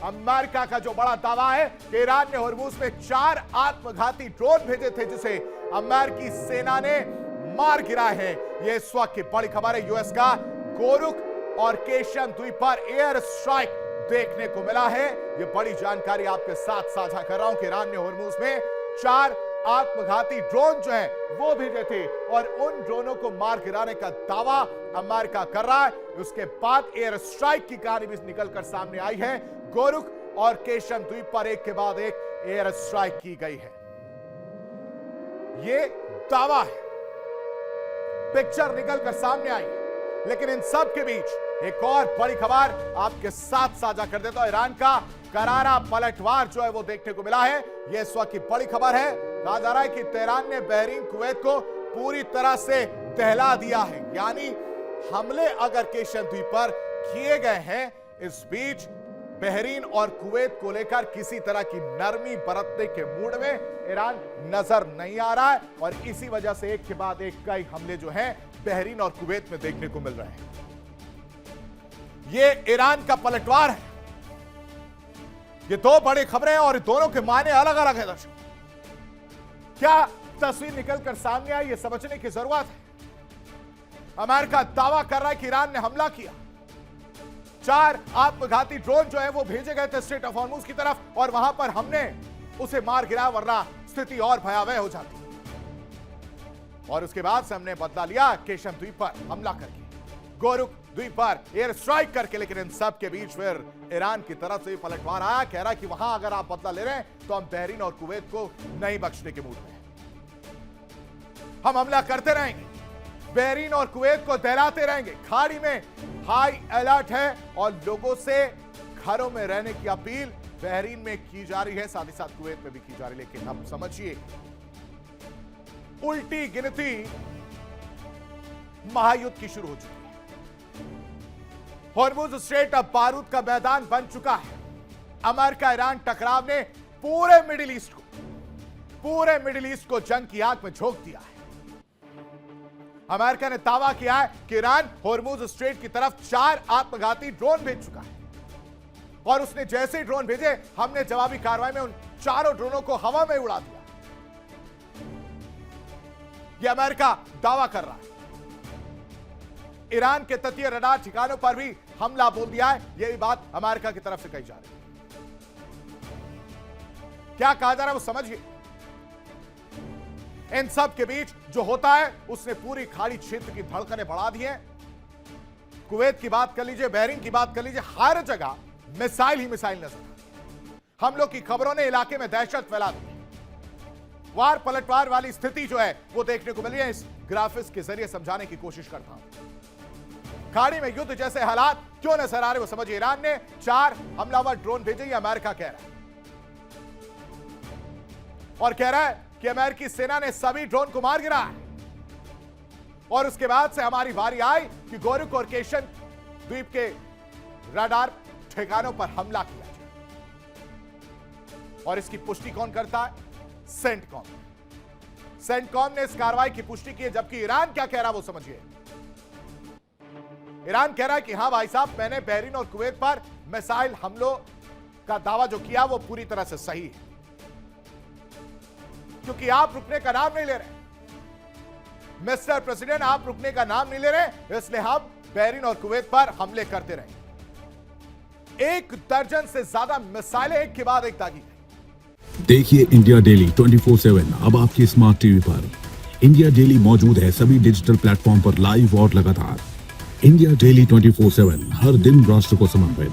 America का जो बड़ा दावा है कि ईरान ने होर्मुज में 4 आत्मघाती ड्रोन भेजे थे जिसे अमेरिकी सेना ने मार गिराए हैं। यह इस वक्त की बड़ी खबर है। यूएस का गोरुक और केशन द्वीप पर एयर स्ट्राइक देखने को मिला है। यह बड़ी जानकारी आपके साथ साझा कर रहा हूं कि ईरान ने होर्मुज में 4 आत्मघाती ड्रोन जो हैं वो भेजे थे और उन ड्रोनों को मार गिराने का दावा अमेरिका कर रहा है। उसके बाद एयर स्ट्राइक की कहानी भी निकलकर सामने आई है। गोरुक और केशन द्वीप पर एक के बाद एक एयर स्ट्राइक की गई है। यह दावा है, पिक्चर निकलकर सामने आई है। लेकिन इन सब के बीच एक और बड़ी खबर आपके साथ साझा कर देता हूं। ईरान का करारा पलटवार जो है वो देखने को मिला है। यह इस वक्त की बड़ी खबर है। कहा जा रहा है कि तेहरान ने बहरीन कुवैत को पूरी तरह से दहला दिया है। यानी हमले अगर केशन द्वीप पर किए गए हैं, इस बीच बहरीन और कुवैत को लेकर किसी तरह की नरमी बरतने के मूड में ईरान नजर नहीं आ रहा है और इसी वजह से एक के बाद एक कई हमले जो हैं बहरीन और कुवैत में देखने को मिल रहे हैं। यह ईरान का पलटवार है। ये दो बड़ी खबरें हैं और दोनों के मायने अलग अलग है। दर्शक, क्या तस्वीर निकलकर सामने आई, यह समझने की जरूरत है। अमेरिका दावा कर रहा है कि ईरान ने हमला किया। 4 आत्मघाती ड्रोन जो है वो भेजे गए थे स्ट्रेट ऑफ हॉर्मुज की तरफ और वहां पर हमने उसे मार गिराया, वरना स्थिति और भयावह हो जाती। और उसके बाद से हमने बदला लिया केशन द्वीप पर हमला करके, गोरुक द्वीप पर एयर स्ट्राइक करके। लेकिन इन सब के बीच फिर ईरान की तरफ से पलटवार आया, कह रहा है कि वहां अगर आप बदला ले रहे हैं तो हम बहरीन और कुवैत को नहीं बख्शने के मूड में हैं। हम हमला करते रहेंगे, बहरीन और कुवैत को दहलाते रहेंगे। खाड़ी में हाई अलर्ट है और लोगों से घरों में रहने की अपील बहरीन में की जा रही है, साथ ही साथ कुवैत में भी की जा रही है। लेकिन अब समझिए, उल्टी गिनती महायुद्ध की शुरू हो चुकी है। होर्मुज स्ट्रेट अब बारूद का मैदान बन चुका है। अमेरिका ईरान टकराव ने पूरे मिडिल ईस्ट को जंग की आग में झोंक दिया है। अमेरिका ने दावा किया है कि ईरान होर्मुज स्ट्रेट की तरफ 4 आत्मघाती ड्रोन भेज चुका है और उसने जैसे ही ड्रोन भेजे, हमने जवाबी कार्रवाई में उन 4 ड्रोनों को हवा में उड़ा दिया। यह अमेरिका दावा कर रहा है। ईरान के तटीय रडार ठिकानों पर भी हमला बोल दिया है। यह भी बात अमेरिका की तरफ से कही जा रही है। क्या कहा जा रहा है वो समझिए। इन सब के बीच जो होता है उसने पूरी खाड़ी क्षेत्र की धड़कनें बढ़ा दी हैं। कुवैत की बात कर लीजिए, बहरीन की बात कर लीजिए, हर जगह मिसाइल ही मिसाइल नजर आ। हमलों की खबरों ने इलाके में दहशत फैला दी। वार पलटवार वाली स्थिति जो है वो देखने को मिली है। इस ग्राफिक्स के जरिए समझाने की कोशिश करता हूं। खाड़ी में युद्ध जैसे हालात क्यों नजर आ रहे वो समझिए। ईरान ने 4 हमलावर ड्रोन भेजे, ये अमेरिका कह रहा है और कह रहा है कि अमेरिकी सेना ने सभी ड्रोन को मार गिराया और उसके बाद से हमारी बारी आई कि गोरुक और केशन द्वीप के रडार ठिकानों पर हमला किया जाए। और इसकी पुष्टि कौन करता है? सेंटकॉम। सेंटकॉम ने इस कार्रवाई की पुष्टि की है, जबकि ईरान क्या कह रहा है वो समझिए। ईरान कह रहा है कि हां भाई साहब, मैंने बहरीन और कुवैत पर मिसाइल हमलों का दावा जो किया वो पूरी तरह से सही है, क्योंकि आप रुकने का नाम नहीं ले रहे मिस्टर प्रेसिडेंट, आप रुकने का नाम नहीं ले रहे, इसलिए हम बहरीन और कुवैत पर हमले करते रहेंगे। 1 दर्जन से ज्यादा मिसाइलें एक के बाद एक दागी गई। देखिए इंडिया डेली 24/7 अब आपके स्मार्ट टीवी पर। इंडिया डेली मौजूद है सभी डिजिटल प्लेटफॉर्म पर लाइव और लगातार। इंडिया डेली 24/7 हर दिन राष्ट्र को समर्पित।